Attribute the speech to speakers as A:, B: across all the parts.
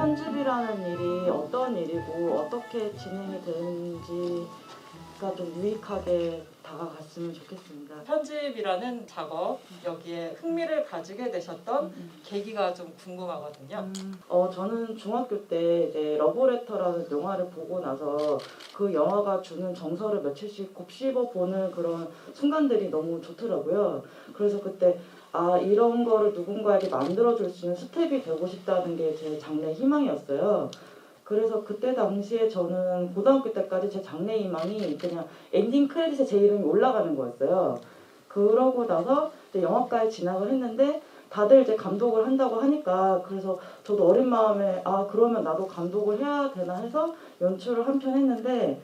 A: 편집이라는 일이 어떤 일이고 어떻게 진행이 되는지가 좀 유익하게 다가갔으면 좋겠습니다.
B: 편집이라는 작업, 여기에 흥미를 가지게 되셨던 계기가 좀 궁금하거든요.
A: 저는 중학교 때 이제 러브레터라는 영화를 보고 나서 그 영화가 주는 정서를 며칠씩 곱씹어 보는 그런 순간들이 너무 좋더라고요. 그래서 그때 이런 거를 누군가에게 만들어줄 수 있는 스텝이 되고 싶다는 게 제 장래 희망이었어요. 그래서 그때 당시에 저는 고등학교 때까지 제 장래 희망이 그냥 엔딩 크레딧에 제 이름이 올라가는 거였어요. 그러고 나서 이제 영화과에 진학을 했는데 다들 이제 감독을 한다고 하니까 그래서 저도 어린 마음에 그러면 나도 감독을 해야 되나 해서 연출을 한 편 했는데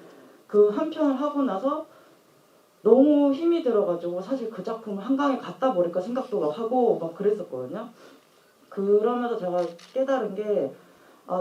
A: 그 한 편을 하고 나서 너무 힘이 들어가지고 사실 그 작품을 한강에 갖다 버릴까 생각도 막 하고 막 그랬었거든요. 그러면서 제가 깨달은 게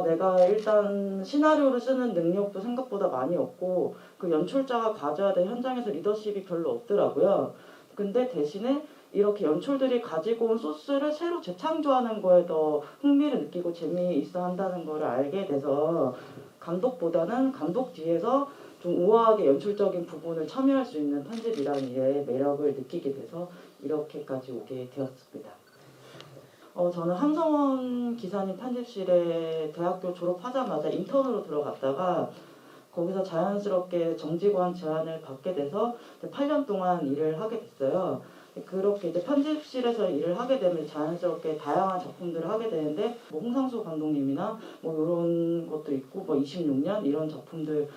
A: 내가 일단 시나리오를 쓰는 능력도 생각보다 많이 없고 그 연출자가 가져야 될 현장에서 리더십이 별로 없더라고요. 근데 대신에 이렇게 연출들이 가지고 온 소스를 새로 재창조하는 거에 더 흥미를 느끼고 재미있어 한다는 걸 알게 돼서 감독보다는 감독 뒤에서 좀 우아하게 연출적인 부분을 참여할 수 있는 편집이라는 일의 매력을 느끼게 돼서 이렇게까지 오게 되었습니다. 저는 함성원 기사님 편집실에 대학교 졸업하자마자 인턴으로 들어갔다가 거기서 자연스럽게 정직원 제안을 받게 돼서 8년 동안 일을 하게 됐어요. 그렇게 이제 편집실에서 일을 하게 되면 자연스럽게 다양한 작품들을 하게 되는데 홍상수 감독님이나 이런 것도 있고 26년 이런 작품들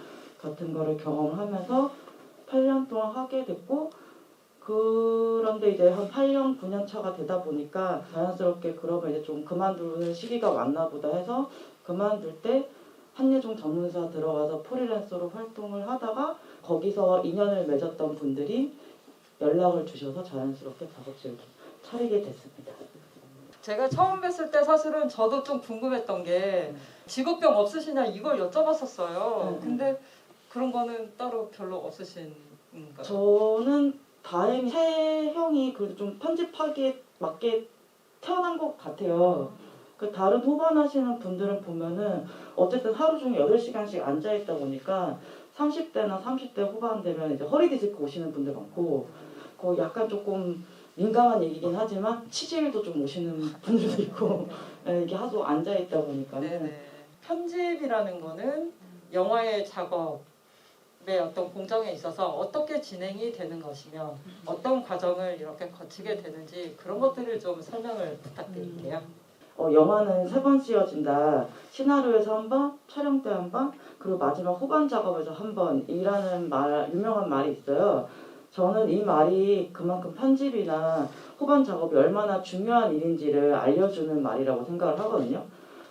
A: 같은 거를 경험하면서 8년 동안 하게 됐고 그런데 이제 한 8년, 9년 차가 되다 보니까 자연스럽게 그러면 이제 좀 그만두는 시기가 왔나 보다 해서 그만둘 때 한예종 전문사 들어가서 프리랜서로 활동을 하다가 거기서 인연을 맺었던 분들이 연락을 주셔서 자연스럽게 작업실을 차리게 됐습니다.
B: 제가 처음 뵀을 때 사실은 저도 좀 궁금했던 게 직업병 없으시냐 이걸 여쭤봤었어요. 근데 그런 거는 따로 별로 없으신가요?
A: 저는 다행히 체형이 그래도 좀 편집하기에 맞게 태어난 것 같아요. 그 다른 호반하시는 분들은 보면은 어쨌든 하루 종일 8시간씩 앉아있다 보니까 30대나 30대 후반 되면 이제 허리 디스크 오시는 분들 많고 거의 약간 조금 민감한 얘기긴 하지만 치질도 좀 오시는 분들도 있고 이게 하도 앉아있다 보니까는
B: 네네. 편집이라는 거는 영화의 작업의 어떤 공정에 있어서 어떻게 진행이 되는 것이며 어떤 과정을 이렇게 거치게 되는지 그런 것들을 좀 설명을 부탁드릴게요.
A: 영화는 3번 씌워진다. 시나리오에서 한 번, 촬영 때 한 번, 그리고 마지막 후반 작업에서 한 번이라는 유명한 말이 있어요. 저는 이 말이 그만큼 편집이나 후반 작업이 얼마나 중요한 일인지를 알려주는 말이라고 생각을 하거든요.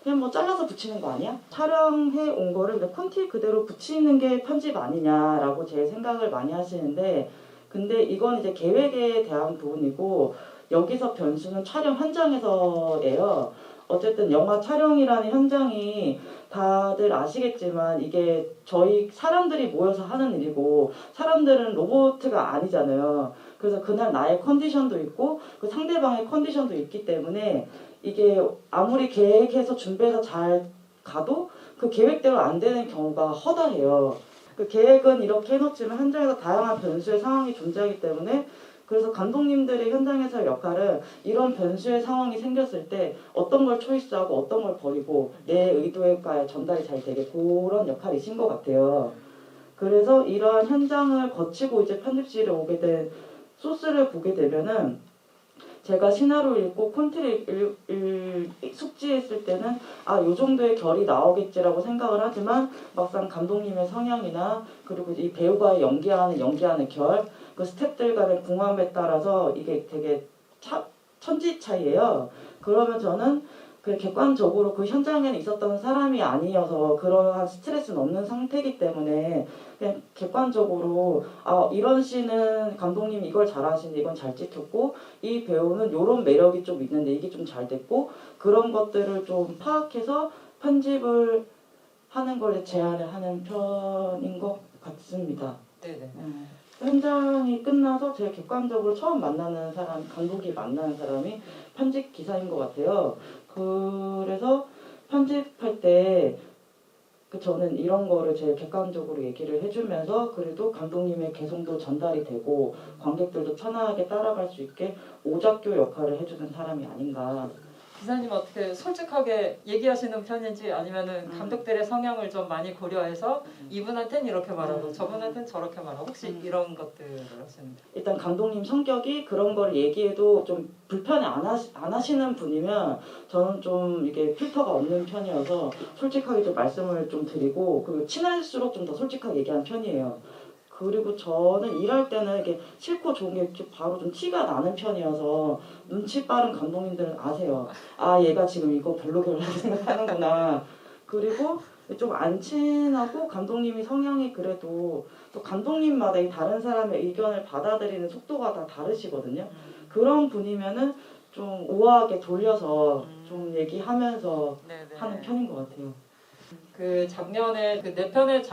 A: 그냥 잘라서 붙이는 거 아니야? 촬영해 온 거를 콘티 그대로 붙이는 게 편집 아니냐라고 제 생각을 많이 하시는데 근데 이건 이제 계획에 대한 부분이고 여기서 변수는 촬영 현장에서예요. 어쨌든 영화 촬영이라는 현장이 다들 아시겠지만 이게 저희 사람들이 모여서 하는 일이고 사람들은 로봇가 아니잖아요. 그래서 그날 나의 컨디션도 있고 그 상대방의 컨디션도 있기 때문에 이게 아무리 계획해서 준비해서 잘 가도 그 계획대로 안 되는 경우가 허다해요. 그 계획은 이렇게 해놓지만 현장에서 다양한 변수의 상황이 존재하기 때문에 그래서 감독님들의 현장에서의 역할은 이런 변수의 상황이 생겼을 때 어떤 걸 초이스하고 어떤 걸 버리고 내 의도에 전달이 잘 되게 그런 역할이신 것 같아요. 그래서 이러한 현장을 거치고 이제 편집실에 오게 된 소스를 보게 되면은 제가 시나리오 읽고 콘티를 숙지했을 때는 요 정도의 결이 나오겠지라고 생각을 하지만 막상 감독님의 성향이나 그리고 이 배우가 연기하는 결, 그 스태프들 간의 궁합에 따라서 이게 되게 천지 차이예요. 그러면 저는 그 객관적으로 그 현장에 있었던 사람이 아니어서 그러한 스트레스는 없는 상태이기 때문에 그냥 객관적으로 이런 씬은 감독님이 이걸 잘하시는데 이건 잘 찍혔고 이 배우는 이런 매력이 좀 있는데 이게 좀 잘 됐고 그런 것들을 좀 파악해서 편집을 하는 걸 제안을 하는 편인 것 같습니다.
B: 네네.
A: 현장이 끝나서 제가 객관적으로 처음 만나는 사람, 감독이 만나는 사람이 편집 기사인 것 같아요. 그래서 편집할 때 저는 이런 거를 제일 객관적으로 얘기를 해주면서 그래도 감독님의 개성도 전달이 되고 관객들도 편안하게 따라갈 수 있게 오작교 역할을 해주는 사람이 아닌가.
B: 기사님 어떻게 솔직하게 얘기하시는 편인지 아니면은 감독들의 성향을 좀 많이 고려해서 이분한테는 이렇게 말하고 저분한테는 저렇게 말하고 혹시 이런 것들을 하시는지.
A: 일단 감독님 성격이 그런 걸 얘기해도 좀 불편해 안 하시는 분이면 저는 좀 이게 필터가 없는 편이어서 솔직하게 좀 말씀을 좀 드리고 그리고 친할수록 좀 더 솔직하게 얘기하는 편이에요. 그리고 저는 일할 때는 이게 싫고 좋은 게 바로 좀 티가 나는 편이어서 눈치 빠른 감독님들은 아세요. 아 얘가 지금 이거 별로라고 생각하는구나. 그리고 좀 안 친하고 감독님이 성향이 그래도 또 감독님마다 이 다른 사람의 의견을 받아들이는 속도가 다 다르시거든요. 그런 분이면은 좀 우아하게 돌려서 좀 얘기하면서
B: 네네.
A: 하는 편인 것 같아요.
B: 그 작년에 그 네 편의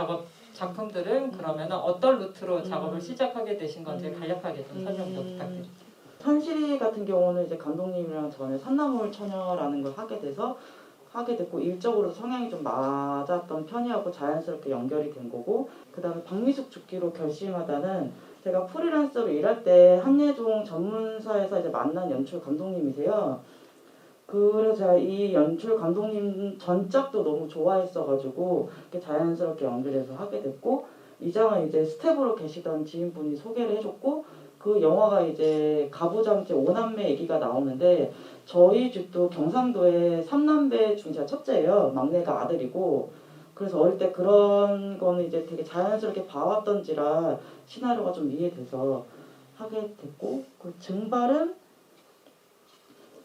B: 작품들은 그러면 어떤 루트로 작업을 시작하게 되신 건지 간략하게 좀 설명 좀 부탁드립니다.
A: 산시리 같은 경우는 이제 감독님이랑 전에 산나물 처녀라는 걸 하게 됐고 일적으로 성향이 좀 맞았던 편이었고 자연스럽게 연결이 된 거고 그 다음에 박미숙 죽기로 결심하다는 제가 프리랜서로 일할 때 한예종 전문사에서 이제 만난 연출 감독님이세요. 그래서 제가 이 연출 감독님 전작도 너무 좋아했어가지고 자연스럽게 연결해서 하게 됐고 이 장은 이제 스텝으로 계시던 지인분이 소개를 해줬고 그 영화가 이제 가부장제 5남매 얘기가 나오는데 저희 집도 경상도에 3남매 중 제가 첫째예요. 막내가 아들이고 그래서 어릴 때 그런 거는 이제 되게 자연스럽게 봐왔던지라 시나리오가 좀 이해돼서 하게 됐고 그 증발은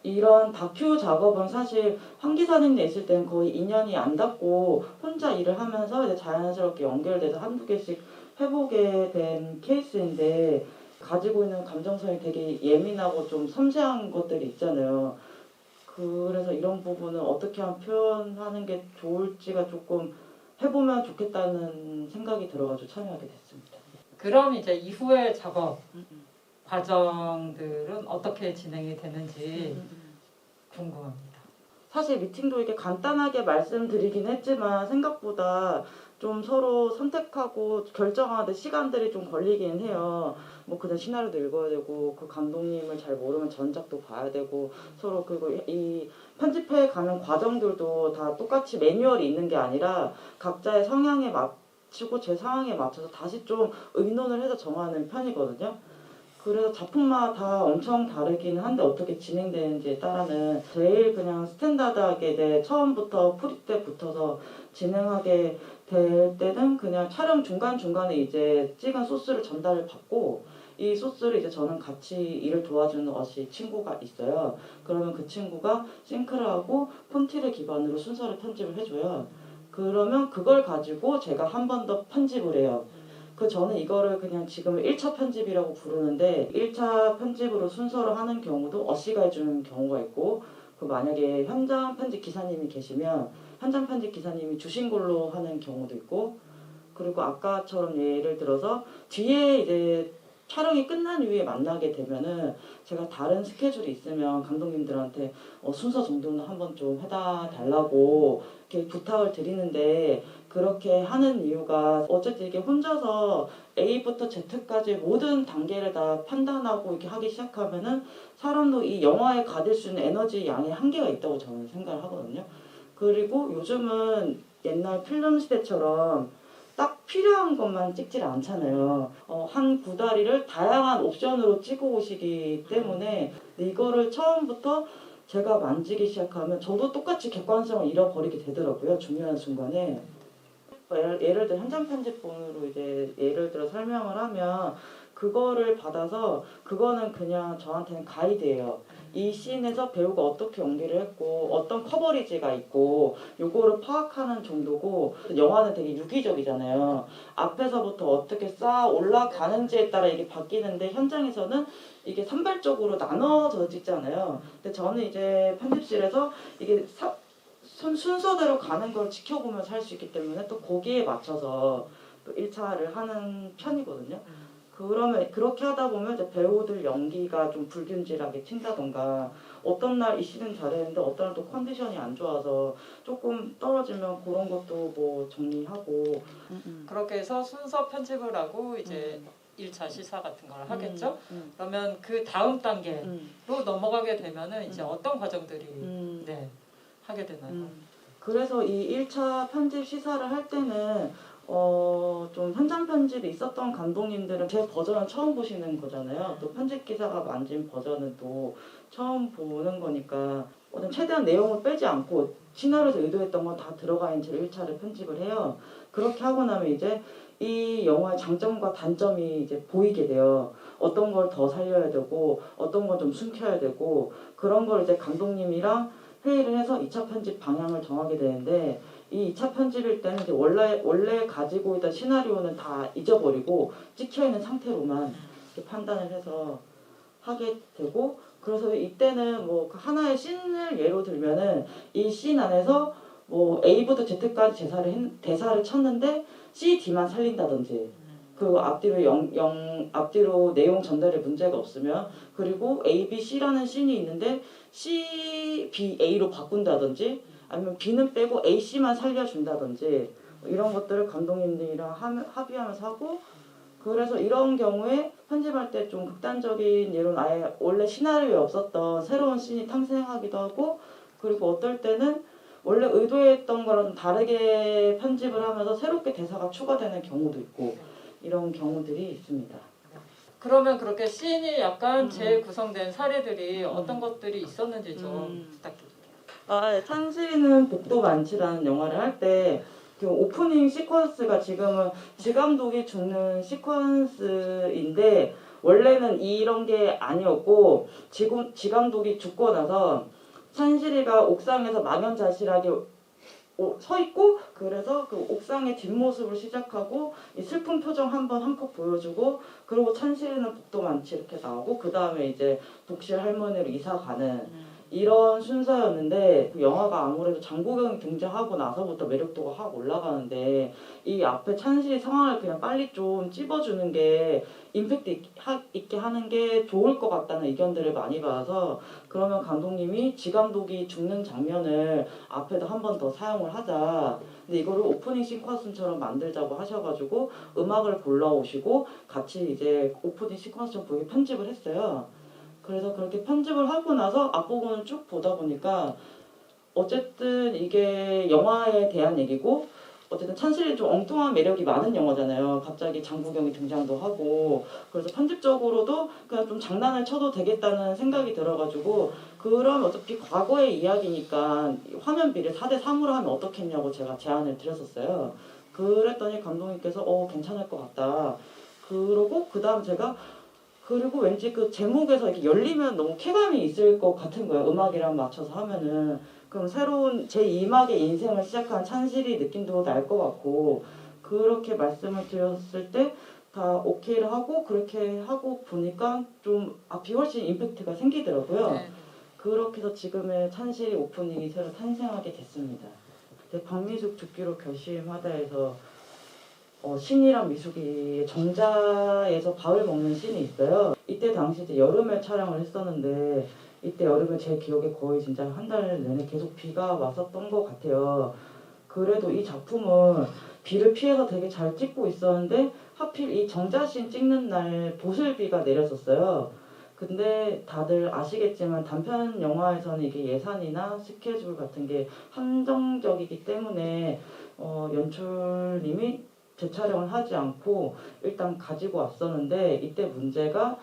A: 이런 다큐 작업은 사실 황 기사님네 있을 때는 거의 인연이 안 닿고 혼자 일을 하면서 이제 자연스럽게 연결돼서 한두 개씩 해보게 된 케이스인데 가지고 있는 감정선이 되게 예민하고 좀 섬세한 것들이 있잖아요. 그래서 이런 부분은 어떻게 하면 표현하는 게 좋을지가 조금 해보면 좋겠다는 생각이 들어가지고 참여하게 됐습니다.
B: 그럼 이제 이후의 작업 과정들은 어떻게 진행이 되는지 궁금합니다.
A: 사실 미팅도 이렇게 간단하게 말씀드리긴 했지만 생각보다 좀 서로 선택하고 결정하는데 시간들이 좀 걸리긴 해요. 뭐 그냥 시나리오도 읽어야 되고 그 감독님을 잘 모르면 전작도 봐야 되고 서로 그리고 이 편집해 가는 과정들도 다 똑같이 매뉴얼이 있는 게 아니라 각자의 성향에 맞추고 제 상황에 맞춰서 다시 좀 의논을 해서 정하는 편이거든요. 그래서 작품마다 엄청 다르기는 한데 어떻게 진행되는지에 따라는 제일 그냥 스탠다드하게 이제 처음부터 프리 때 붙어서 진행하게 될 때는 그냥 촬영 중간중간에 이제 찍은 소스를 전달을 받고 이 소스를 이제 저는 같이 일을 도와주는 어시 친구가 있어요. 그러면 그 친구가 싱크를 하고 폰티를 기반으로 순서를 편집을 해줘요. 그러면 그걸 가지고 제가 한 번 더 편집을 해요. 저는 이거를 그냥 지금 1차 편집이라고 부르는데 1차 편집으로 순서를 하는 경우도 어씨가 해주는 경우가 있고 만약에 현장 편집 기사님이 계시면 현장 편집 기사님이 주신 걸로 하는 경우도 있고 그리고 아까처럼 예를 들어서 뒤에 이제 촬영이 끝난 이후에 만나게 되면은 제가 다른 스케줄이 있으면 감독님들한테 순서 정도는 한번 좀 해다 달라고 이렇게 부탁을 드리는데 그렇게 하는 이유가 어쨌든 이게 혼자서 A부터 Z까지 모든 단계를 다 판단하고 이렇게 하기 시작하면은 사람도 이 영화에 가질 수 있는 에너지 양의 한계가 있다고 저는 생각을 하거든요. 그리고 요즘은 옛날 필름 시대처럼 딱 필요한 것만 찍질 않잖아요. 한 구다리를 다양한 옵션으로 찍어 오시기 때문에 이거를 처음부터 제가 만지기 시작하면 저도 똑같이 객관성을 잃어버리게 되더라고요. 중요한 순간에. 예를 들어 현장 편집본으로 이제 예를 들어 설명을 하면 그거를 받아서 그거는 그냥 저한테는 가이드예요. 이 씬에서 배우가 어떻게 연기를 했고 어떤 커버리지가 있고 요거를 파악하는 정도고 영화는 되게 유기적이잖아요. 앞에서부터 어떻게 쌓아 올라가는지에 따라 이게 바뀌는데 현장에서는 이게 산발적으로 나눠져 찍잖아요. 근데 저는 이제 편집실에서 이게 순서대로 가는 걸 지켜보면서 할 수 있기 때문에 또 거기에 맞춰서 또 1차를 하는 편이거든요. 그러면 그렇게 하다 보면 이제 배우들 연기가 좀 불균질하게 튄다던가 어떤 날 이 씬은 잘했는데 어떤 날 또 컨디션이 안 좋아서 조금 떨어지면 그런 것도 뭐 정리하고
B: 그렇게 해서 순서 편집을 하고 이제 1차 시사 같은 걸 하겠죠. 그러면 그 다음 단계로 넘어가게 되면은 이제 어떤 과정들이 네, 하게 되나요?
A: 그래서 이 1차 편집 시사를 할 때는 좀 현장 편집이 있었던 감독님들은 제 버전은 처음 보시는 거잖아요. 또 편집 기사가 만진 버전은 또 처음 보는 거니까 최대한 내용을 빼지 않고 시나리오에서 의도했던 건 다 들어가 있는 채로 1차를 편집을 해요. 그렇게 하고 나면 이제 이 영화의 장점과 단점이 이제 보이게 돼요. 어떤 걸 더 살려야 되고 어떤 걸 좀 숨겨야 되고 그런 걸 이제 감독님이랑 회의를 해서 2차 편집 방향을 정하게 되는데 이 2차 편집일 때는 이제 원래 가지고 있던 시나리오는 다 잊어버리고 찍혀있는 상태로만 이렇게 판단을 해서 하게 되고 그래서 이때는 뭐 하나의 씬을 예로 들면은 이 씬 안에서 뭐 A부터 Z까지 대사를 쳤는데 C, D만 살린다든지 그 앞뒤로 내용 전달에 문제가 없으면 그리고 A, B, C라는 씬이 있는데 C, B, A로 바꾼다든지 아니면 B는 빼고 A, C만 살려준다든지 이런 것들을 감독님들이랑 합의하면서 하고 그래서 이런 경우에 편집할 때 좀 극단적인 예로는 아예 원래 시나리오에 없었던 새로운 씬이 탄생하기도 하고 그리고 어떨 때는 원래 의도했던 거랑 다르게 편집을 하면서 새롭게 대사가 추가되는 경우도 있고 이런 경우들이 있습니다.
B: 그러면 그렇게 씬이 약간 재구성된 사례들이 어떤 것들이 있었는지 좀 부탁드릴게요.
A: 찬실이는 복도 만치라는 영화를 할 때 그 오프닝 시퀀스가 지금은 지감독이 죽는 시퀀스인데 원래는 이런 게 아니었고 지감독이 죽고 나서 찬실이가 옥상에서 망연자실하게 서 있고 그래서 그 옥상의 뒷모습을 시작하고 이 슬픈 표정 한번 한컷 보여주고 그리고 찬실이는 복도 많지 이렇게 나오고 그 다음에 이제 독실 할머니로 이사 가는 이런 순서였는데 그 영화가 아무래도 장국영이 등장하고 나서부터 매력도가 확 올라가는데 이 앞에 찬실이 상황을 그냥 빨리 좀 찝어주는 게 임팩트 있게 하는 게 좋을 것 같다는 의견들을 많이 받아서 그러면 감독님이 지감독이 죽는 장면을 앞에도 한 번 더 사용을 하자. 근데 이거를 오프닝 시퀀스처럼 만들자고 하셔가지고 음악을 골라오시고 같이 이제 오프닝 시퀀스처럼 보이게 편집을 했어요. 그래서 그렇게 편집을 하고 나서 앞부분을 쭉 보다 보니까 어쨌든 이게 영화에 대한 얘기고 어쨌든 찬실이 좀 엉뚱한 매력이 많은 영화잖아요. 갑자기 장국영이 등장도 하고 그래서 편집적으로도 그냥 좀 장난을 쳐도 되겠다는 생각이 들어가지고 그럼 어차피 과거의 이야기니까 화면비를 4:3으로 하면 어떻겠냐고 제가 제안을 드렸었어요. 그랬더니 감독님께서 괜찮을 것 같다. 그러고 그 다음 제가 그리고 왠지 그 제목에서 이렇게 열리면 너무 쾌감이 있을 것 같은 거예요. 음악이랑 맞춰서 하면은. 그럼 새로운 제2막의 인생을 시작한 찬실이 느낌도 날 것 같고 그렇게 말씀을 드렸을 때 다 오케이를 하고 그렇게 하고 보니까 좀 앞이 훨씬 임팩트가 생기더라고요.
B: 네.
A: 그렇게 해서 지금의 찬실이 오프닝이 새로 탄생하게 됐습니다. 박미숙 죽기로 결심하다 해서 신이랑 미숙이 정자에서 밥을 먹는 씬이 있어요. 이때 당시 이제 여름에 촬영을 했었는데 이때 여름에 제 기억에 거의 진짜 한 달 내내 계속 비가 왔었던 것 같아요. 그래도 이 작품은 비를 피해서 되게 잘 찍고 있었는데 하필 이 정자씬 찍는 날 보슬비가 내렸었어요. 근데 다들 아시겠지만 단편 영화에서는 이게 예산이나 스케줄 같은 게 한정적이기 때문에 연출님이 재촬영을 하지 않고 일단 가지고 왔었는데 이때 문제가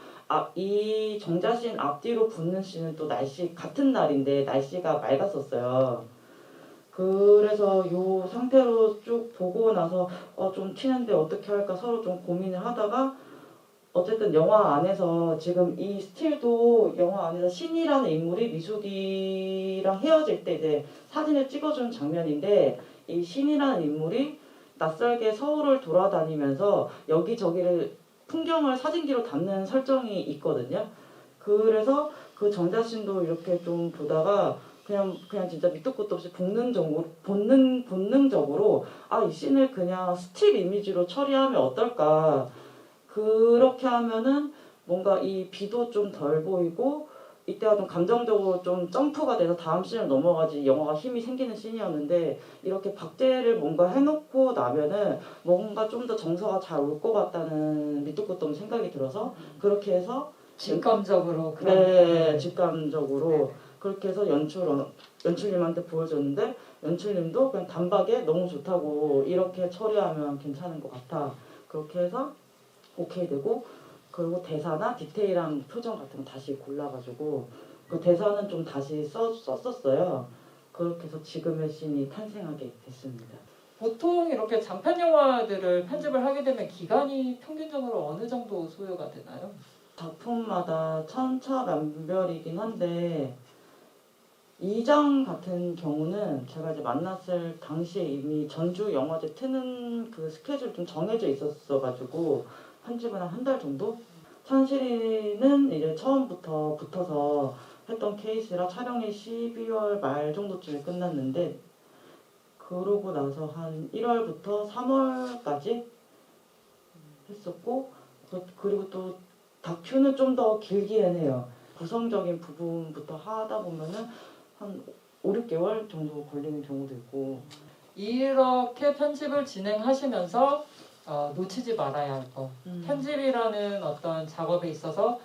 A: 이 정자씬 앞뒤로 붙는 씬은 또 같은 날인데 날씨가 맑았었어요. 그래서 이 상태로 쭉 보고 나서 좀 튀는데 어떻게 할까 서로 좀 고민을 하다가 어쨌든 영화 안에서 지금 이 스틸도 영화 안에서 신이라는 인물이 미숙이랑 헤어질 때 이제 사진을 찍어주는 장면인데 이 신이라는 인물이 낯설게 서울을 돌아다니면서 여기저기를 풍경을 사진기로 담는 설정이 있거든요. 그래서 그 정자신도 이렇게 좀 보다가 그냥 진짜 밑도 끝도 없이 본능적으로 이 씬을 그냥 스틸 이미지로 처리하면 어떨까. 그렇게 하면은 뭔가 이 비도 좀 덜 보이고 이때가 좀 감정적으로 좀 점프가 돼서 다음 씬을 넘어가지 영화가 힘이 생기는 씬이었는데 이렇게 박제를 뭔가 해놓고 나면은 뭔가 좀 더 정서가 잘 올 것 같다는 밑도 끝도 없는 생각이 들어서 그렇게 해서
B: 직감적으로 그런
A: 네, 직감적으로
B: 네.
A: 그렇게 해서 연출님한테 보여줬는데 연출님도 그냥 단박에 너무 좋다고 이렇게 처리하면 괜찮은 것 같아. 그렇게 해서 오케이 되고 그리고 대사나 디테일한 표정 같은 거 다시 골라가지고 그 대사는 좀 다시 썼었어요. 그렇게 해서 지금의 씬이 탄생하게 됐습니다.
B: 보통 이렇게 장편 영화들을 편집을 하게 되면 기간이 평균적으로 어느 정도 소요가 되나요?
A: 작품마다 천차만별이긴 한데 이장 같은 경우는 제가 이제 만났을 당시에 이미 전주 영화제 트는 그 스케줄 좀 정해져 있었어가지고 편집은 한 달 정도? 천실이는 이제 처음부터 붙어서 했던 케이스라 촬영이 12월 말 정도쯤에 끝났는데 그러고 나서 한 1월부터 3월까지 했었고 그리고 또 다큐는 좀 더 길기는 해요. 구성적인 부분부터 하다 보면은 한 5, 6개월 정도 걸리는 경우도 있고
B: 이렇게 편집을 진행하시면서 놓치지 말아야 할 거. 편집이라는 어떤 작업에 있어서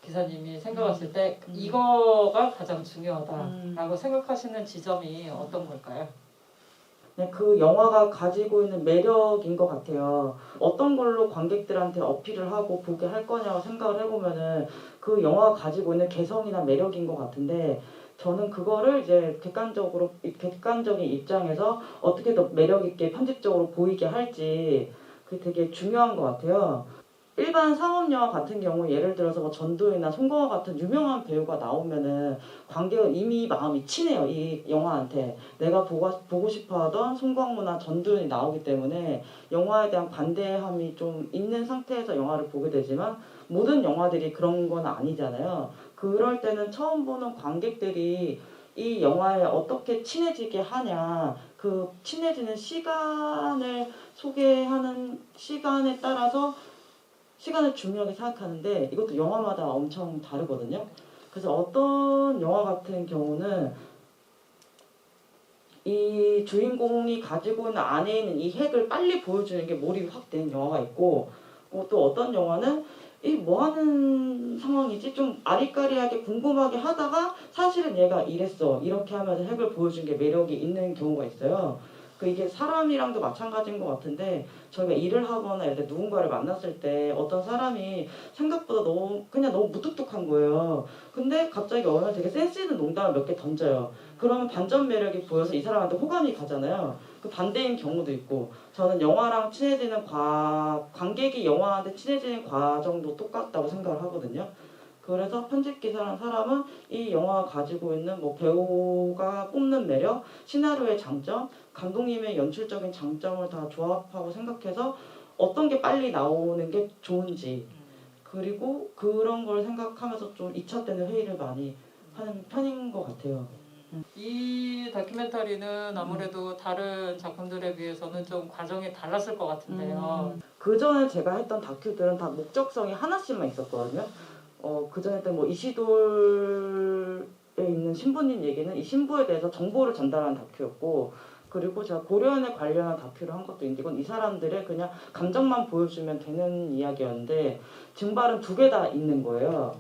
B: 기사님이 생각하실 때 이거가 가장 중요하다라고 생각하시는 지점이 어떤 걸까요?
A: 네, 그 영화가 가지고 있는 매력인 것 같아요. 어떤 걸로 관객들한테 어필을 하고 보게 할 거냐고 생각을 해보면은 그 영화가 가지고 있는 개성이나 매력인 것 같은데 저는 그거를 이제 객관적인 입장에서 어떻게 더 매력 있게 편집적으로 보이게 할지 그게 되게 중요한 것 같아요. 일반 상업 영화 같은 경우 예를 들어서 뭐 전도연이나 송강호 같은 유명한 배우가 나오면은 관객은 이미 마음이 친해요. 이 영화한테 내가 보고 싶어하던 송강호나 전도연이 나오기 때문에 영화에 대한 관대함이 좀 있는 상태에서 영화를 보게 되지만 모든 영화들이 그런 건 아니잖아요. 그럴 때는 처음 보는 관객들이 이 영화에 어떻게 친해지게 하냐 그 친해지는 시간을 소개하는 시간에 따라서 시간을 중요하게 생각하는데 이것도 영화마다 엄청 다르거든요. 그래서 어떤 영화 같은 경우는 이 주인공이 가지고 있는 안에 있는 이 핵을 빨리 보여주는 게 몰입이 확 되는 영화가 있고 또 어떤 영화는 이 뭐 하는 상황이지 좀 아리까리하게 궁금하게 하다가 사실은 얘가 이랬어 이렇게 하면서 핵을 보여준 게 매력이 있는 경우가 있어요. 이게 사람이랑도 마찬가지인 것 같은데 저희가 일을 하거나 이렇게 누군가를 만났을 때 어떤 사람이 생각보다 그냥 너무 무뚝뚝한 거예요. 근데 갑자기 어느 날 되게 센스 있는 농담을 몇 개 던져요. 그러면 반전 매력이 보여서 이 사람한테 호감이 가잖아요. 그 반대인 경우도 있고 저는 영화랑 친해지는 관객이 영화한테 친해지는 과정도 똑같다고 생각을 하거든요. 그래서 편집기사라는 사람은 이 영화가 가지고 있는 뭐 배우가 뽐는 매력, 시나리오의 장점, 감독님의 연출적인 장점을 다 조합하고 생각해서 어떤 게 빨리 나오는 게 좋은지 그리고 그런 걸 생각하면서 좀 2차 때는 회의를 많이 하는 편인 것 같아요.
B: 이 다큐멘터리는 아무래도 다른 작품들에 비해서는 좀 과정이 달랐을 것 같은데요.
A: 그 전에 제가 했던 다큐들은 다 목적성이 하나씩만 있었거든요. 그 전에 했던 뭐 이시돌에 있는 신부님 얘기는 이 신부에 대해서 정보를 전달하는 다큐였고 그리고 제가 고려인에 관련한 다큐를 한 것도 있는데 이건 이 사람들의 그냥 감정만 보여주면 되는 이야기였는데 증발은 2개 다 있는 거예요.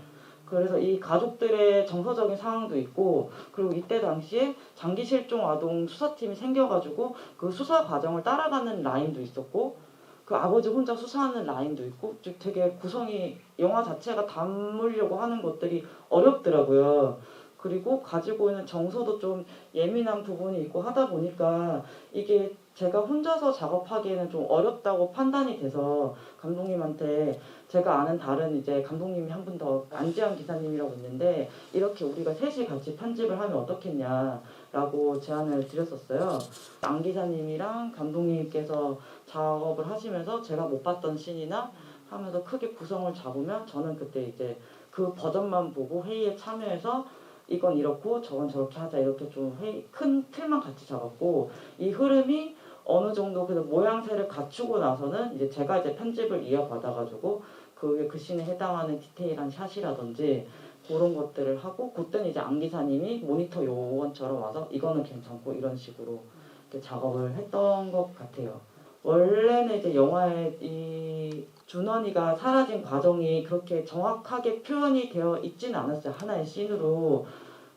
A: 그래서 이 가족들의 정서적인 상황도 있고 그리고 이때 당시에 장기 실종 아동 수사팀이 생겨가지고 그 수사 과정을 따라가는 라인도 있었고 그 아버지 혼자 수사하는 라인도 있고 즉 되게 구성이 영화 자체가 담으려고 하는 것들이 어렵더라고요. 그리고 가지고 있는 정서도 좀 예민한 부분이 있고 하다 보니까 이게 제가 혼자서 작업하기에는 좀 어렵다고 판단이 돼서 감독님한테 제가 아는 다른 이제 감독님이 한 분 더 안지환 기사님이라고 있는데 이렇게 우리가 셋이 같이 편집을 하면 어떻겠냐라고 제안을 드렸었어요. 안 기사님이랑 감독님께서 작업을 하시면서 제가 못 봤던 씬이나 하면서 크게 구성을 잡으면 저는 그때 이제 그 버전만 보고 회의에 참여해서 이건 이렇고 저건 저렇게 하자 이렇게 좀 큰 틀만 같이 잡았고 이 흐름이 어느 정도 그 모양새를 갖추고 나서는 이제 제가 이제 편집을 이어받아가지고 그 씬에 해당하는 디테일한 샷이라든지 그런 것들을 하고 그때는 이제 안 기사님이 모니터 요원처럼 와서 이거는 괜찮고 이런 식으로 이렇게 작업을 했던 것 같아요. 원래는 이제 영화에 이 준원이가 사라진 과정이 그렇게 정확하게 표현이 되어 있지는 않았어요. 하나의 씬으로.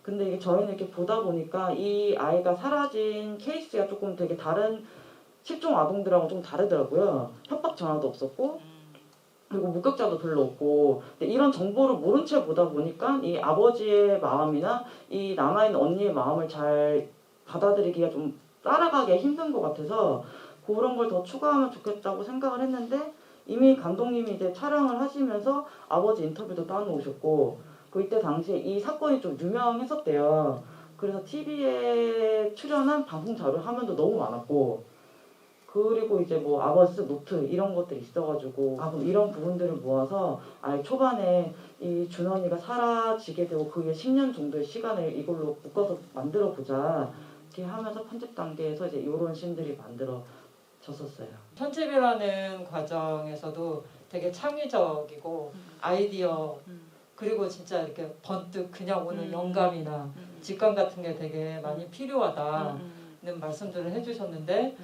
A: 근데 이게 저희는 이렇게 보다 보니까 이 아이가 사라진 케이스가 조금 되게 다른 실종 아동들하고 좀 다르더라고요. 협박 전화도 없었고 그리고 목격자도 별로 없고 근데 이런 정보를 모른 채 보다 보니까 이 아버지의 마음이나 이 남아있는 언니의 마음을 잘 받아들이기가 좀 따라가기 힘든 것 같아서 그런 걸 더 추가하면 좋겠다고 생각을 했는데 이미 감독님이 이제 촬영을 하시면서 아버지 인터뷰도 따놓으셨고 그때 당시에 이 사건이 좀 유명했었대요. 그래서 TV에 출연한 방송 자료 화면도 너무 많았고 그리고 이제 뭐 아버지 쓴 노트 이런 것들이 있어가지고 그럼 이런 부분들을 모아서 아예 초반에 이 준원이가 사라지게 되고 그게 10년 정도의 시간을 이걸로 묶어서 만들어 보자 이렇게 하면서 편집 단계에서 이제 이런 씬들이 만들어졌었어요.
B: 편집이라는 과정에서도 되게 창의적이고 아이디어 그리고 진짜 이렇게 번뜩 그냥 오는 영감이나 직감 같은 게 되게 많이 필요하다는 말씀들을 해주셨는데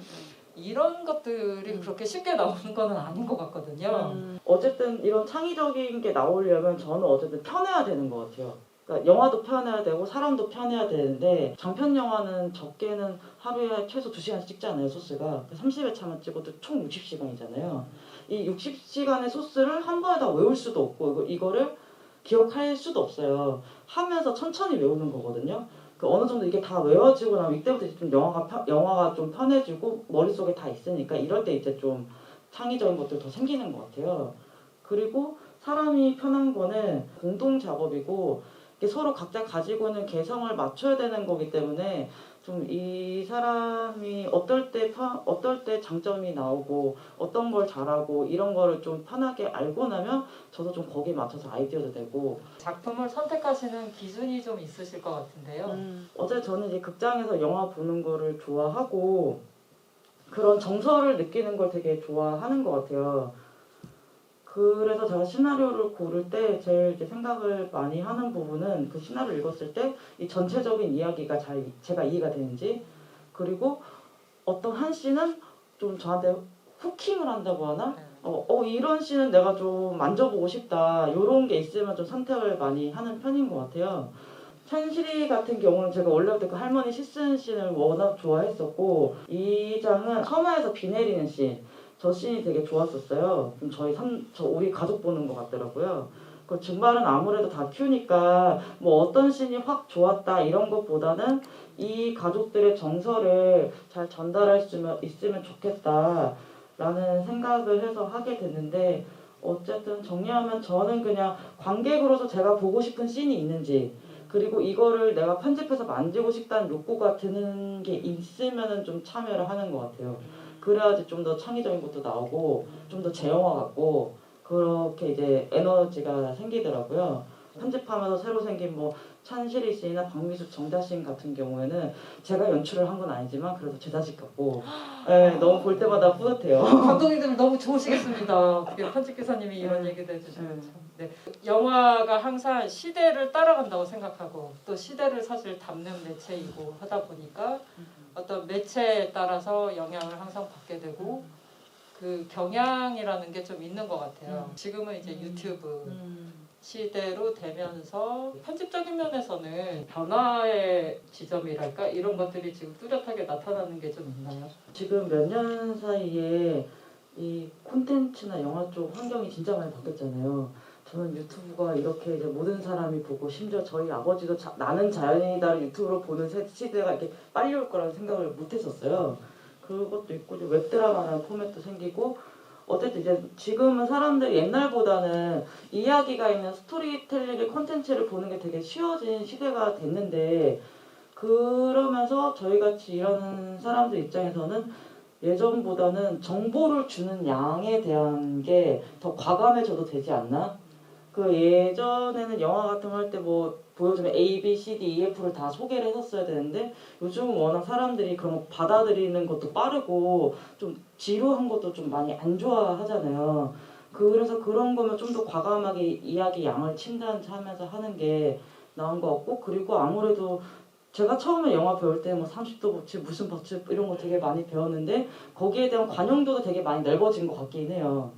B: 이런 것들이 그렇게 쉽게 나오는 거는 아닌 것 같거든요.
A: 어쨌든 이런 창의적인 게 나오려면 저는 어쨌든 편해야 되는 것 같아요. 그러니까 영화도 편해야 되고 사람도 편해야 되는데 장편 영화는 적게는 하루에 최소 2시간씩 찍잖아요. 소스가 30회 차만 찍어도 총 60시간이잖아요. 이 60시간의 소스를 한 번에 다 외울 수도 없고 이거를 기억할 수도 없어요. 하면서 천천히 외우는 거거든요. 그 어느 정도 이게 다 외워지고 나면 이때부터 이제 좀 영화가 좀 편해지고 머릿속에 다 있으니까 이럴 때 이제 좀 창의적인 것들 더 생기는 것 같아요. 그리고 사람이 편한 거는 공동 작업이고 이게 서로 각자 가지고 있는 개성을 맞춰야 되는 거기 때문에 좀 이 사람이 어떨 때 장점이 나오고 어떤 걸 잘하고 이런 거를 좀 편하게 알고 나면 저도 좀 거기에 맞춰서 아이디어도 내고
B: 작품을 선택하시는 기준이 좀 있으실 것 같은데요.
A: 어제 저는 이제 극장에서 영화 보는 거를 좋아하고 그런 정서를 느끼는 걸 되게 좋아하는 것 같아요. 그래서 제가 시나리오를 고를 때 제일 이제 생각을 많이 하는 부분은 그 시나리오를 읽었을 때 이 전체적인 이야기가 제가 이해가 되는지 그리고 어떤 한 씬은 좀 저한테 후킹을 한다고 하나? 이런 씬은 내가 좀 만져보고 싶다. 이런 게 있으면 좀 선택을 많이 하는 편인 것 같아요. 천실이 같은 경우는 제가 원래부터 그 할머니 씻는 씬을 워낙 좋아했었고 이 장은 서마에서 비 내리는 씬 저 씬이 되게 좋았었어요. 우리 가족 보는 것 같더라고요. 그 증발은 아무래도 다큐니까 뭐 어떤 씬이 확 좋았다 이런 것보다는 이 가족들의 정서를 잘 전달할 수 있으면 좋겠다라는 생각을 해서 하게 됐는데 어쨌든 정리하면 저는 그냥 관객으로서 제가 보고 싶은 씬이 있는지 그리고 이거를 내가 편집해서 만들고 싶다는 욕구가 드는 게 있으면은 좀 참여를 하는 것 같아요. 그래야지 좀 더 창의적인 것도 나오고 좀 더 제 영화 같고 그렇게 이제 에너지가 생기더라고요. 편집하면서 새로 생긴 뭐 찬실이 씨나 박미수 정다신 같은 경우에는 제가 연출을 한 건 아니지만 그래도 제 자식 같고 너무 볼 때마다 뿌듯해요.
B: 감독님들 너무 좋으시겠습니다. 어떻게 편집 기사님이 이런 얘기도 해주시면 참. 네. 영화가 항상 시대를 따라간다고 생각하고 또 시대를 사실 담는 매체이고 하다 보니까 어떤 매체에 따라서 영향을 항상 받게 되고 그 경향이라는 게 좀 있는 것 같아요. 지금은 이제 유튜브 시대로 되면서 편집적인 면에서는 변화의 지점이랄까 이런 것들이 지금 뚜렷하게 나타나는 게 좀 있나요?
A: 지금 몇 년 사이에 이 콘텐츠나 영화 쪽 환경이 진짜 많이 바뀌었잖아요. 저는 유튜브가 이렇게 이제 모든 사람이 보고 심지어 저희 아버지도 나는 자연인이다를 유튜브로 보는 시대가 이렇게 빨리 올 거라는 생각을 못 했었어요. 그것도 있고 이제 웹드라마라는 포맷도 생기고 어쨌든 이제 지금은 사람들이 옛날보다는 이야기가 있는 스토리텔링의 콘텐츠를 보는 게 되게 쉬워진 시대가 됐는데 그러면서 저희같이 일하는 사람들 입장에서는 예전보다는 정보를 주는 양에 대한 게 더 과감해져도 되지 않나? 그 예전에는 영화 같은 거 할 때 뭐 보여주면 A, B, C, D, E, F를 다 소개를 했었어야 되는데 요즘은 워낙 사람들이 그런 거 받아들이는 것도 빠르고 좀 지루한 것도 좀 많이 안 좋아하잖아요. 그래서 그런 거면 좀 더 과감하게 이야기 양을 침단하면서 하는 게 나은 것 같고, 그리고 아무래도 제가 처음에 영화 배울 때 뭐 30도 법칙 무슨 법칙 이런 거 되게 많이 배웠는데 거기에 대한 관용도도 되게 많이 넓어진 것 같긴 해요.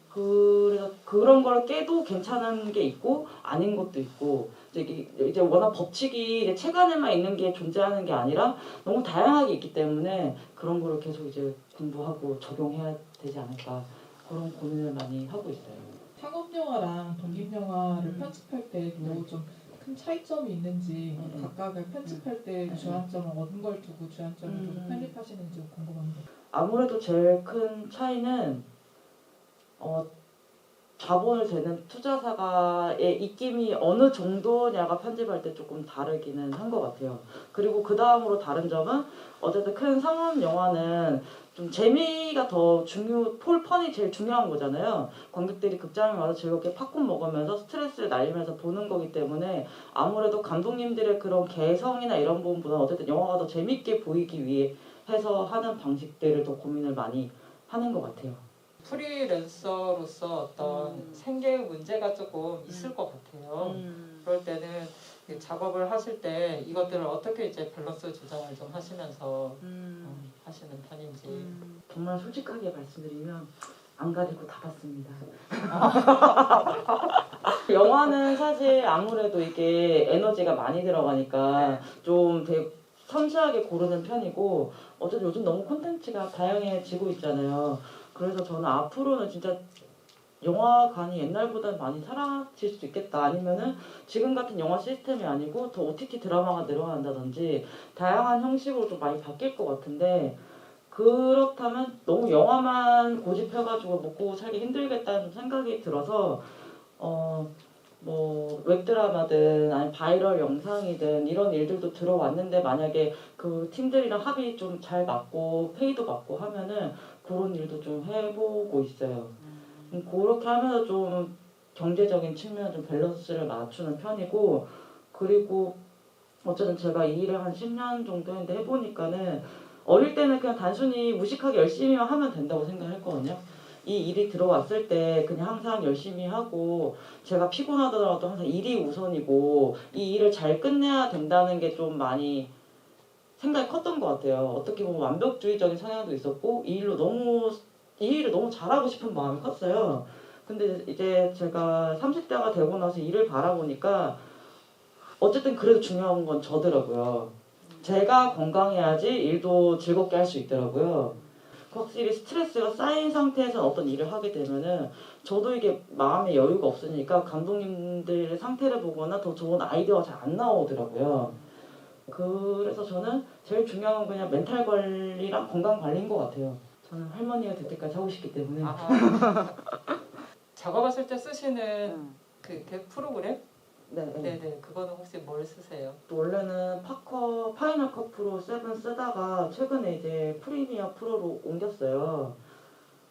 A: 그래서 그런 걸 깨도 괜찮은 게 있고 아닌 것도 있고, 이제 워낙 법칙이 이제 책 안에만 있는 게 존재하는 게 아니라 너무 다양하게 있기 때문에 그런 거를 계속 이제 공부하고 적용해야 되지 않을까, 그런 고민을 많이 하고 있어요.
C: 상업 영화랑 독립 영화를 편집할 때도 좀 큰 차이점이 있는지, 각각을 편집할 때 주안점을 어떤 걸 두고 주안점을 두고 편집하시는지 궁금합니다.
A: 아무래도 제일 큰 차이는 자본을 대는 투자사가의 입김이 어느 정도냐가 편집할 때 조금 다르기는 한 것 같아요. 그리고 그 다음으로 다른 점은 어쨌든 큰 상업 영화는 좀 재미가 더 폴펀이 제일 중요한 거잖아요. 관객들이 극장에 와서 즐겁게 팝콘 먹으면서 스트레스를 날리면서 보는 거기 때문에 아무래도 감독님들의 그런 개성이나 이런 부분보다는 어쨌든 영화가 더 재밌게 보이기 위해 해서 하는 방식들을 더 고민을 많이 하는 것 같아요.
B: 프리랜서로서 어떤 생계의 문제가 조금 있을 것 같아요. 그럴 때는 작업을 하실 때 이것들을 어떻게 이제 밸런스 조정을 좀 하시면서 하시는 편인지.
A: 정말 솔직하게 말씀드리면 안 가리고 다 봤습니다. 영화는 사실 아무래도 이게 에너지가 많이 들어가니까 좀 되게 섬세하게 고르는 편이고, 어쨌든 요즘 너무 콘텐츠가 다양해지고 있잖아요. 그래서 저는 앞으로는 진짜 영화관이 옛날보다 많이 사라질 수 있겠다, 아니면은 지금 같은 영화 시스템이 아니고 더 OTT 드라마가 늘어난다든지 다양한 형식으로 좀 많이 바뀔 것 같은데, 그렇다면 너무 영화만 고집해가지고 먹고 살기 힘들겠다는 생각이 들어서 뭐 웹드라마든 아니 바이럴 영상이든 이런 일들도 들어왔는데, 만약에 그 팀들이랑 합이 좀 잘 맞고 페이도 맞고 하면은 그런 일도 좀 해보고 있어요. 그렇게 하면서 좀 경제적인 측면 좀 밸런스를 맞추는 편이고, 그리고 어쨌든 제가 이 일을 한 10년 정도 했는데 해보니까는 어릴 때는 그냥 단순히 무식하게 열심히만 하면 된다고 생각했거든요. 이 일이 들어왔을 때 그냥 항상 열심히 하고, 제가 피곤하더라도 항상 일이 우선이고 이 일을 잘 끝내야 된다는 게 좀 많이 생각이 컸던 것 같아요. 어떻게 보면 완벽주의적인 성향도 있었고 이 일을 너무 잘하고 싶은 마음이 컸어요. 근데 이제 제가 30대가 되고 나서 일을 바라보니까 어쨌든 그래도 중요한 건 저더라고요. 제가 건강해야지 일도 즐겁게 할 수 있더라고요. 확실히 스트레스가 쌓인 상태에서 어떤 일을 하게 되면은 저도 이게 마음의 여유가 없으니까 감독님들의 상태를 보거나 더 좋은 아이디어가 잘 안 나오더라고요. 그래서 저는 제일 중요한 건 그냥 멘탈 관리랑 건강 관리인 것 같아요. 저는 할머니가 될 때까지 하고 싶기 때문에.
B: 작업하실 때 쓰시는 그 프로그램?
A: 네.
B: 네네. 그거는 혹시 뭘 쓰세요?
A: 원래는 파이널 컷 프로 7 쓰다가 최근에 이제 프리미어 프로로 옮겼어요.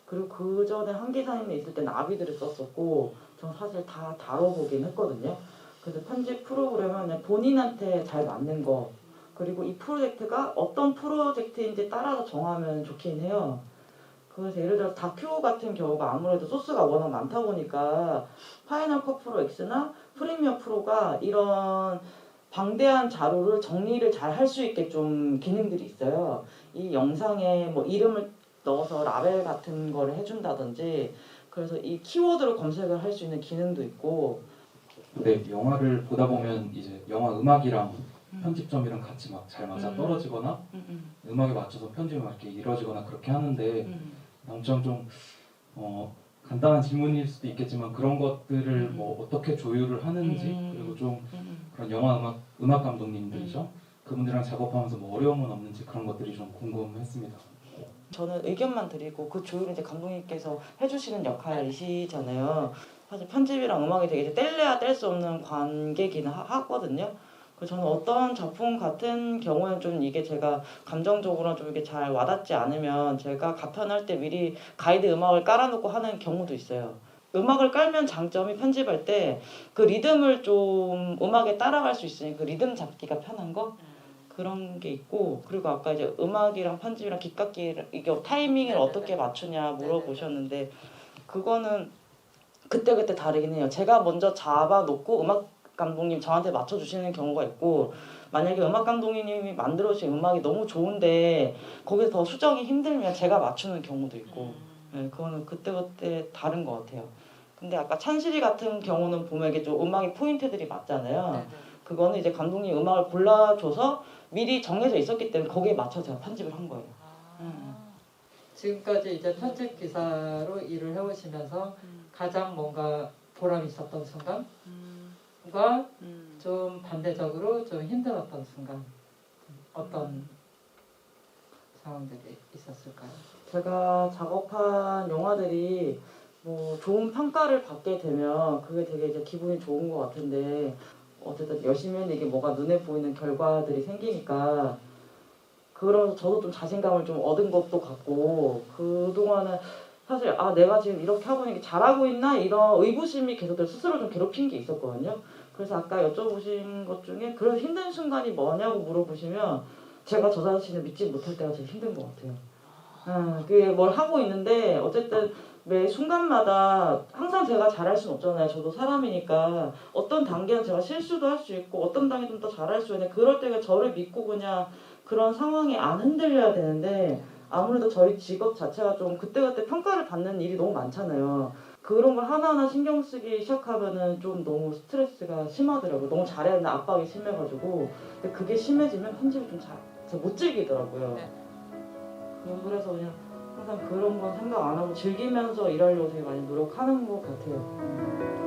A: 그리고 그 전에 한기사님에 있을 때는 아비드를 썼었고, 전 사실 다 다뤄보긴 했거든요. 그래서 편집 프로그램은 본인한테 잘 맞는 거, 그리고 이 프로젝트가 어떤 프로젝트인지 따라서 정하면 좋긴 해요. 그래서 예를 들어서 다큐 같은 경우가 아무래도 소스가 워낙 많다 보니까 파이널 컷 프로 X나 프리미어 프로가 이런 방대한 자료를 정리를 잘 할 수 있게 좀 기능들이 있어요. 이 영상에 뭐 이름을 넣어서 라벨 같은 거를 해준다든지, 그래서 이 키워드로 검색을 할 수 있는 기능도 있고.
D: 네, 영화를 보다 보면 이제 영화 음악이랑 편집점이랑 같이 막 잘 맞아 떨어지거나 음악에 맞춰서 편집이 막 이렇게 이루어지거나 그렇게 하는데, 엄청 좀 간단한 질문일 수도 있겠지만 그런 것들을 뭐 어떻게 조율을 하는지, 그리고 좀 그런 영화 음악 감독님들이죠. 그분들이랑 작업하면서 뭐 어려움은 없는지 그런 것들이 좀 궁금했습니다.
A: 저는 의견만 드리고 그 조율을 이제 감독님께서 해주시는 역할이시잖아요. 사실 편집이랑 음악이 되게 이제 뗄래야 뗄 수 없는 관계기는 하거든요. 그래서 저는 어떤 작품 같은 경우에는 좀 이게 제가 감정적으로 좀 이게 잘 와닿지 않으면 제가 가편할 때 미리 가이드 음악을 깔아놓고 하는 경우도 있어요. 음악을 깔면 장점이 편집할 때 그 리듬을 좀 음악에 따라갈 수 있으니 그 리듬 잡기가 편한 거 그런 게 있고 그리고 아까 이제 음악이랑 편집이랑 귓깎이 이게 타이밍을
B: 네네네.
A: 어떻게 맞추냐 물어보셨는데 그거는 그때그때 다르긴 해요. 제가 먼저 잡아놓고 음악 감독님 저한테 맞춰주시는 경우가 있고 만약에 음악 감독님이 만들어주신 음악이 너무 좋은데 거기서 더 수정이 힘들면 제가 맞추는 경우도 있고 네, 그거는 그때그때 다른 것 같아요. 근데 아까 찬실이 같은 경우는 보면 이게 좀 음악의 포인트들이 맞잖아요.
B: 네네.
A: 그거는 이제 감독님 음악을 골라줘서 미리 정해져 있었기 때문에 거기에 맞춰서 제가 편집을 한 거예요.
B: 지금까지 이제 편집 기사로 일을 해오시면서 가장 뭔가 보람 있었던 순간과 좀 반대적으로 좀 힘들었던 순간 어떤 상황들이 있었을까요?
A: 제가 작업한 영화들이 뭐 좋은 평가를 받게 되면 그게 되게 이제 기분이 좋은 것 같은데 어쨌든 열심히 했는데 이게 뭐가 눈에 보이는 결과들이 생기니까 그러면서 저도 좀 자신감을 좀 얻은 것도 같고 그동안은 사실 아 내가 지금 이렇게 하고 있는 게 잘하고 있나 이런 의구심이 계속 스스로 좀 괴롭힌 게 있었거든요. 그래서 아까 여쭤보신 것 중에 그런 힘든 순간이 뭐냐고 물어보시면 제가 저 자신을 믿지 못할 때가 제일 힘든 것 같아요. 그게 뭘 하고 있는데 어쨌든 매 순간마다 항상 제가 잘할 수는 없잖아요. 저도 사람이니까 어떤 단계는 제가 실수도 할 수 있고 어떤 단계 좀 더 잘할 수 있는데 그럴 때가 저를 믿고 그냥 그런 상황에 안 흔들려야 되는데 아무래도 저희 직업 자체가 좀 그때그때 평가를 받는 일이 너무 많잖아요. 그런 걸 하나하나 신경 쓰기 시작하면은 좀 너무 스트레스가 심하더라고요. 너무 잘해야 되는 압박이 심해가지고 근데 그게 심해지면 편집을 좀 잘 못 즐기더라고요.
B: 네.
A: 그래서 그냥 항상 그런 건 생각 안 하고 즐기면서 일하려고 되게 많이 노력하는 것 같아요.